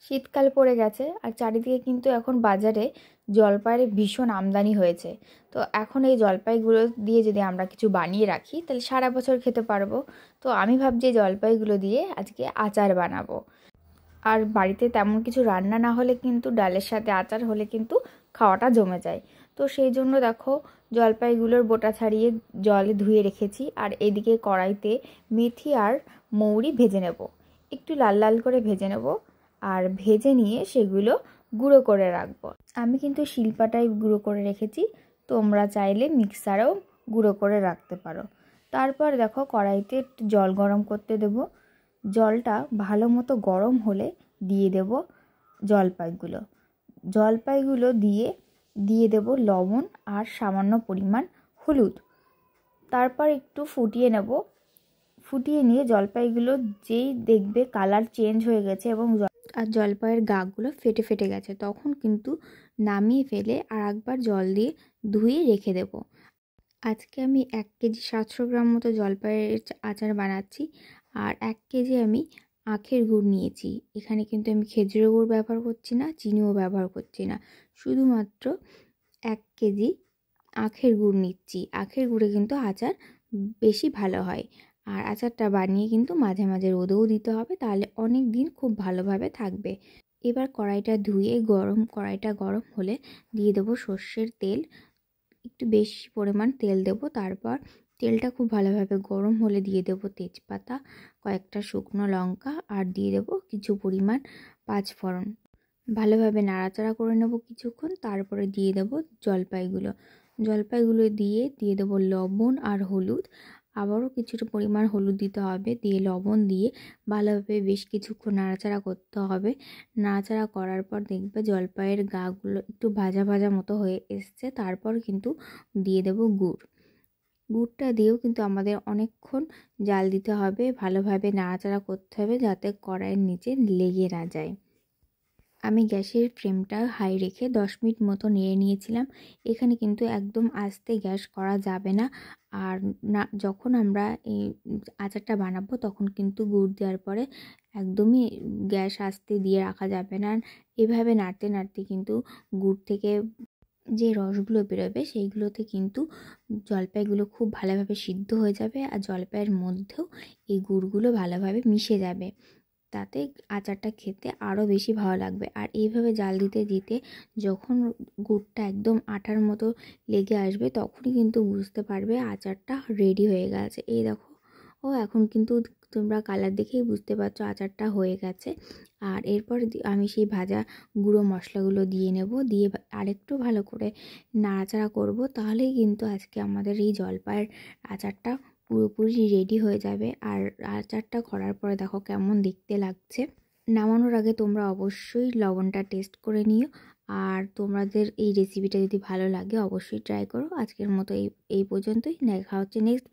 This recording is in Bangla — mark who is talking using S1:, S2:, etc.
S1: শীতকাল পড়ে গেছে আর চারিদিকে কিন্তু এখন বাজারে জলপাইয়ের ভীষণ আমদানি হয়েছে। তো এখন এই জলপাইগুলো দিয়ে যদি আমরা কিছু বানিয়ে রাখি তাহলে সারা বছর খেতে পারবো। তো আমি ভাবছি এই জলপাইগুলো দিয়ে আজকে আচার বানাবো। আর বাড়িতে তেমন কিছু রান্না না হলে কিন্তু ডালের সাথে আচার হলে কিন্তু খাওয়াটা জমে যায়। তো সেই জন্য দেখো জলপাইগুলোর বোটা ছাড়িয়ে জলে ধুয়ে রেখেছি, আর এদিকে কড়াইতে মেথি আর মৌরি ভেজে নেব, একটু লাল লাল করে ভেজে নেব। আর ভেজে নিয়ে সেগুলো গুঁড়ো করে রাখবো। আমি কিন্তু শিলপাটায় গুঁড়ো করে রেখেছি, তোমরা চাইলে মিক্সারেও গুঁড়ো করে রাখতে পারো। তারপর দেখো কড়াইতে একটু জল গরম করতে দেব। জলটা ভালো মতো গরম হলে দিয়ে দেব জলপাইগুলো দিয়ে দেব লবণ আর সামান্য পরিমাণ হলুদ। তারপর একটু ফুটিয়ে নেব। ফুটিয়ে নিয়ে জলপাইগুলো যেই দেখবে কালার চেঞ্জ হয়ে গেছে এবং আর জলপাইয়ের গাগুলো ফেটে ফেটে গেছে, তখন কিন্তু নামিয়ে ফেলে আর একবার জল দিয়ে ধুয়ে রেখে দেব। আজকে আমি 1 কেজি 700 গ্রাম মতো জলপাইয়ের আচার বানাচ্ছি। আর 1 কেজি আমি আখের গুড় নিয়েছি। এখানে কিন্তু আমি খেজুরের গুড় ব্যবহার করছি না, চিনিও ব্যবহার করছি না, শুধুমাত্র 1 কেজি আখের গুড় নিচ্ছি। আখের গুড়ে কিন্তু আচার বেশি ভালো হয়। আর আচারটা বানিয়ে কিন্তু মাঝে মাঝে রোদেও দিতে হবে, তাহলে অনেক দিন খুব ভালোভাবে থাকবে। এবার কড়াইটা ধুয়ে কড়াইটা গরম হলে দিয়ে দেবো সর্ষের তেল। একটু বেশি পরিমাণ তেল দেব। তারপর তেলটা খুব ভালোভাবে গরম হলে দিয়ে দেব তেজপাতা, কয়েকটা শুকনো লঙ্কা আর দিয়ে দেব কিছু পরিমাণ 5 ফোড়ন। ভালোভাবে নাড়াচাড়া করে নেব কিছুক্ষণ। তারপরে দিয়ে দেব জলপাইগুলো দিয়ে দেব লবণ আর হলুদ। আবারও কিছুটা পরিমাণ হলুদ দিতে হবে, দিয়ে লবণ দিয়ে ভালোভাবে বেশ কিছুক্ষণ নাড়াচাড়া করতে হবে। নাড়াচাড়া করার পর দেখবে জলপাইয়ের গাগুলো একটু ভাজা ভাজা মতো হয়ে এসছে। তারপর কিন্তু দিয়ে দেব গুড়টা দিয়েও কিন্তু আমাদের অনেকক্ষণ জাল দিতে হবে, ভালোভাবে নাড়াচাড়া করতে হবে যাতে কড়াইয়ের নিচে লেগে না যায়। আমি গ্যাসের ফ্লেমটা হাই রেখে 10 মিনিট মতো নেড়ে নিয়েছিলাম। এখানে কিন্তু একদম আস্তে গ্যাস করা যাবে না। আর না, যখন আমরা এই আচারটা বানাবো তখন কিন্তু গুড় দেওয়ার পরে একদমই গ্যাস আস্তে দিয়ে রাখা যাবে না। এভাবে নাড়তে নাড়তে কিন্তু গুড় থেকে যে রসগুলো বেরোবে সেইগুলোতে কিন্তু জলপাইগুলো খুব ভালোভাবে সিদ্ধ হয়ে যাবে, আর জলপাইয়ের মধ্যেও এই গুড়গুলো ভালোভাবে মিশে যাবে। তাতে আচারটা খেতে আরও বেশি ভালো লাগবে। আর এইভাবে জাল দিতে দিতে যখন গুড়টা একদম আটার মতো লেগে আসবে তখনই কিন্তু বুঝতে পারবে আচারটা রেডি হয়ে গেছে। এই দেখো, এখন কিন্তু তোমরা কালার দেখেই বুঝতে পারছো আচারটা হয়ে গেছে। আর এরপর আমি সেই ভাজা গুঁড়ো মশলাগুলো দিয়ে নেব, দিয়ে আরেকটু ভালো করে নাড়াচাড়া করব। তাহলেই কিন্তু আজকে আমাদের এই জলপাইয়ের আচারটা পুরোপুরি রেডি হয়ে যাবে। আর আচারটা করার পরে দেখো কেমন দেখতে লাগছে। নামানোর আগে তোমরা অবশ্যই লবণটা টেস্ট করে নিও। আর তোমাদের এই রেসিপিটা যদি ভালো লাগে অবশ্যই ট্রাই করো। আজকের মতো এই পর্যন্তই। দেখা হচ্ছে নেক্সট।